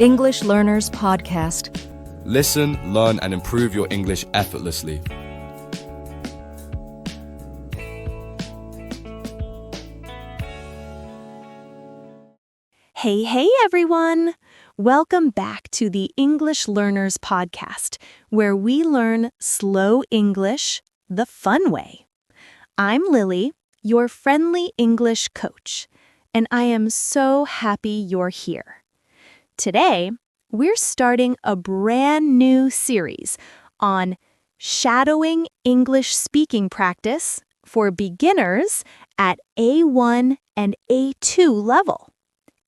English Learners Podcast. Listen, learn, and improve your English effortlessly. Hey everyone! Welcome back to the English Learners Podcast, where we learn slow English the fun way. I'm Lily, your friendly English coach, and I am so happy you're here. Today, we're starting a brand new series on shadowing English speaking practice for beginners at A1 and A2 level.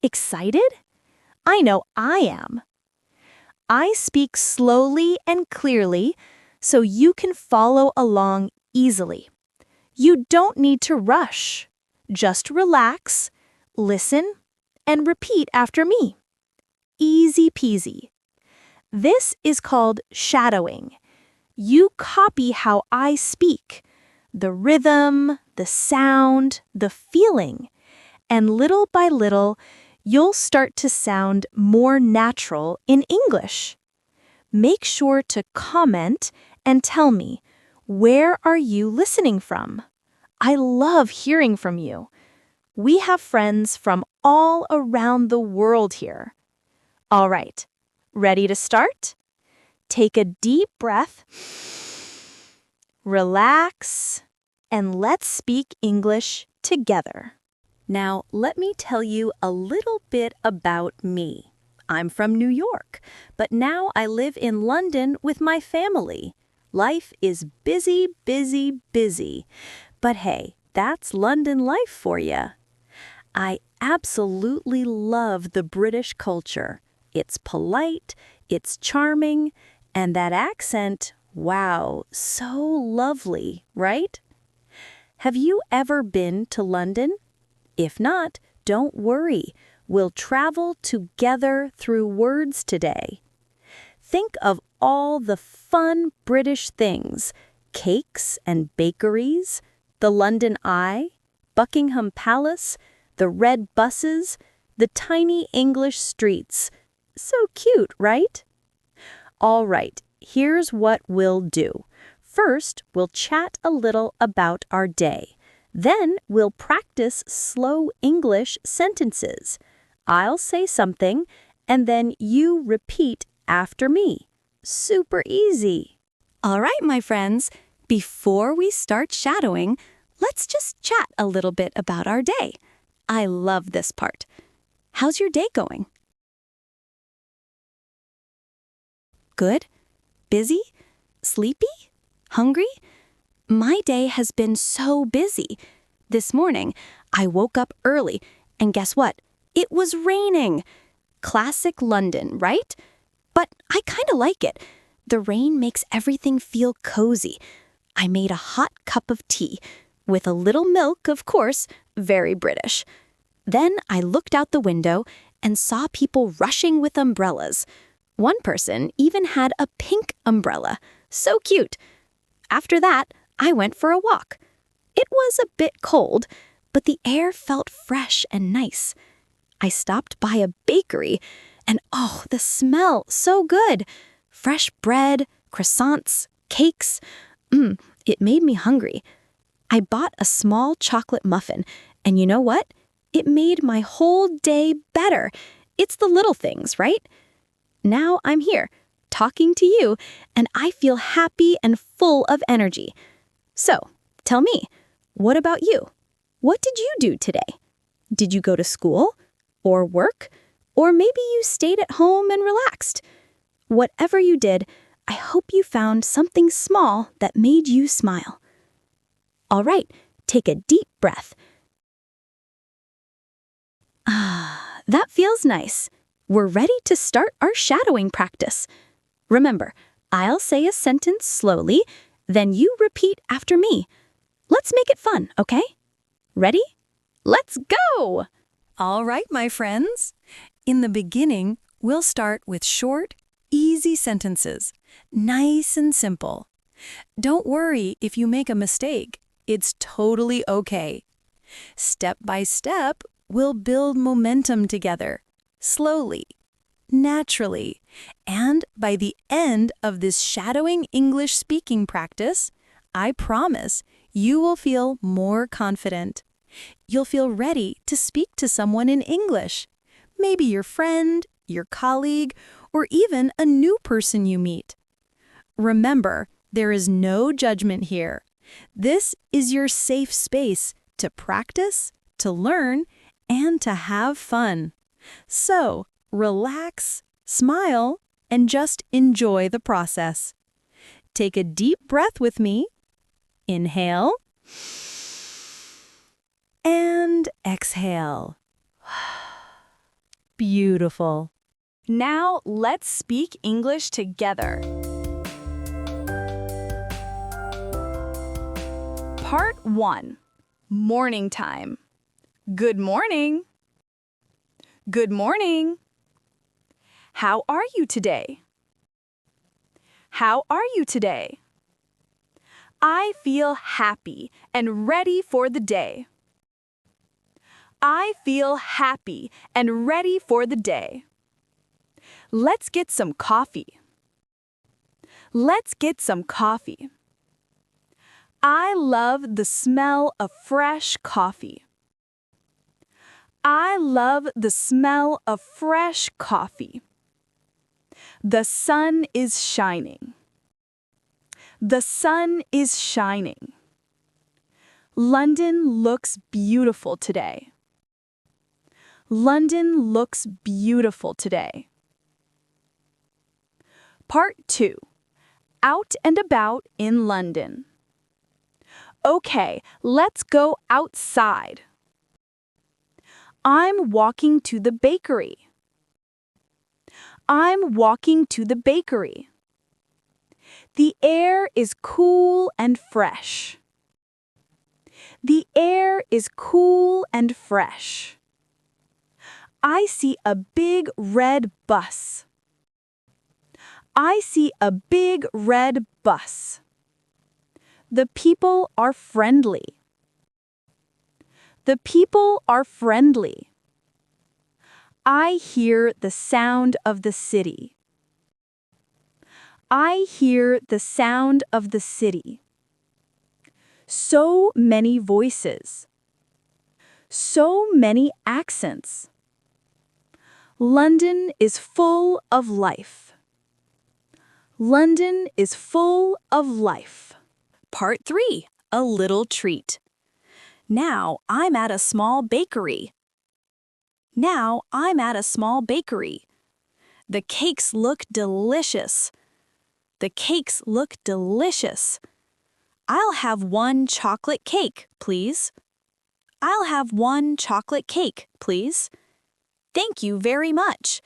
Excited? I know I am. I speak slowly and clearly so you can follow along easily. You don't need to rush. Just relax, listen, and repeat after me. Easy peasy. This is called shadowing. You copy how I speak, the rhythm, the sound, the feeling, and little by little, you'll start to sound more natural in English. Make sure to comment and tell me, where are you listening from? I love hearing from you. We have friends from all around the world here. All right, ready to start? Take a deep breath, relax, and let's speak English together. Now, let me tell you a little bit about me. I'm from New York, but now I live in London with my family. Life is busy, busy, busy. But hey, that's London life for you. I absolutely love the British culture. It's polite, it's charming, and that accent, wow, so lovely, right? Have you ever been to London? If not, don't worry. We'll travel together through words today. Think of all the fun British things, cakes and bakeries, the London Eye, Buckingham Palace, the red buses, the tiny English streets. So cute, right? All right, here's what we'll do. First, we'll chat a little about our day. Then we'll practice slow English sentences. I'll say something, and then you repeat after me. Super easy. All right, my friends, before we start shadowing, let's just chat a little bit about our day. I love this part. How's your day going? Good? Busy? Sleepy? Hungry? My day has been so busy. This morning, I woke up early, and guess what? It was raining. Classic London, right? But I kind of like it. The rain makes everything feel cozy. I made a hot cup of tea, with a little milk, of course, very British. Then I looked out the window and saw people rushing with umbrellas. One person even had a pink umbrella. So cute. After that, I went for a walk. It was a bit cold, but the air felt fresh and nice. I stopped by a bakery, and oh, the smell, so good. Fresh bread, croissants, cakes. It made me hungry. I bought a small chocolate muffin, and you know what? It made my whole day better. It's the little things, right? Now I'm here, talking to you, and I feel happy and full of energy. So, tell me, what about you? What did you do today? Did you go to school? Or work? Or maybe you stayed at home and relaxed? Whatever you did, I hope you found something small that made you smile. All right, take a deep breath. That feels nice. We're ready to start our shadowing practice. Remember, I'll say a sentence slowly, then you repeat after me. Let's make it fun, okay? Ready? Let's go! All right, my friends. In the beginning, we'll start with short, easy sentences. Nice and simple. Don't worry if you make a mistake. It's totally okay. Step by step, we'll build momentum together. Slowly. naturally. And by the end of this shadowing English speaking practice, I promise you will feel more confident. You'll feel ready to speak to someone in English. Maybe your friend, your colleague, or even a new person you meet. Remember, there is no judgment here. This is your safe space to practice, to learn, and to have fun. So, relax, smile, and just enjoy the process. Take a deep breath with me. Inhale. And exhale. Beautiful. Now let's speak English together. Part 1. Morning time. Good morning. Good morning. How are you today? How are you today? I feel happy and ready for the day. I feel happy and ready for the day. Let's get some coffee. Let's get some coffee. I love the smell of fresh coffee. I love the smell of fresh coffee. The sun is shining. The sun is shining. London looks beautiful today. London looks beautiful today. Part 2. Out and about in London. Okay, let's go outside. I'm walking to the bakery. I'm walking to the bakery. The air is cool and fresh. The air is cool and fresh. I see a big red bus. I see a big red bus. The people are friendly. The people are friendly. I hear the sound of the city. I hear the sound of the city. So many voices. So many accents. London is full of life. London is full of life. Part 3. A little treat. Now I'm at a small bakery. Now I'm at a small bakery. The cakes look delicious. The cakes look delicious. I'll have one chocolate cake, please. I'll have one chocolate cake, please. Thank you very much.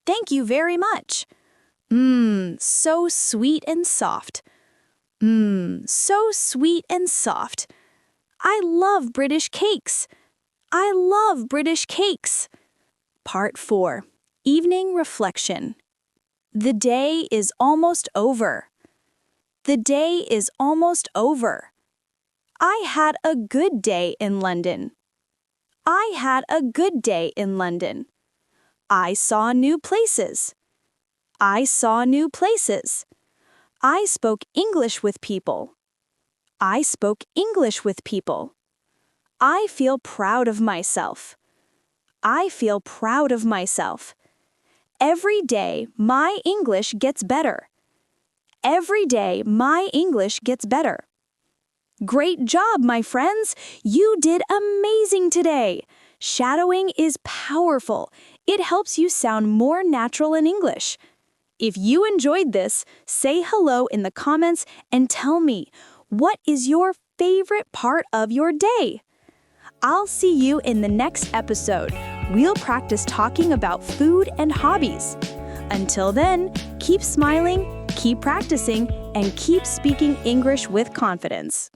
Thank you very much. So sweet and soft. So sweet and soft. I love British cakes. I love British cakes. Part 4. Evening reflection. The day is almost over. The day is almost over. I had a good day in London. I had a good day in London. I saw new places. I saw new places. I spoke English with people. I spoke English with people. I feel proud of myself. I feel proud of myself. Every day, my English gets better. Every day, my English gets better. Great job, my friends! You did amazing today! Shadowing is powerful. It helps you sound more natural in English. If you enjoyed this, say hello in the comments and tell me, what is your favorite part of your day? I'll see you in the next episode. We'll practice talking about food and hobbies. Until then, keep smiling, keep practicing, and keep speaking English with confidence.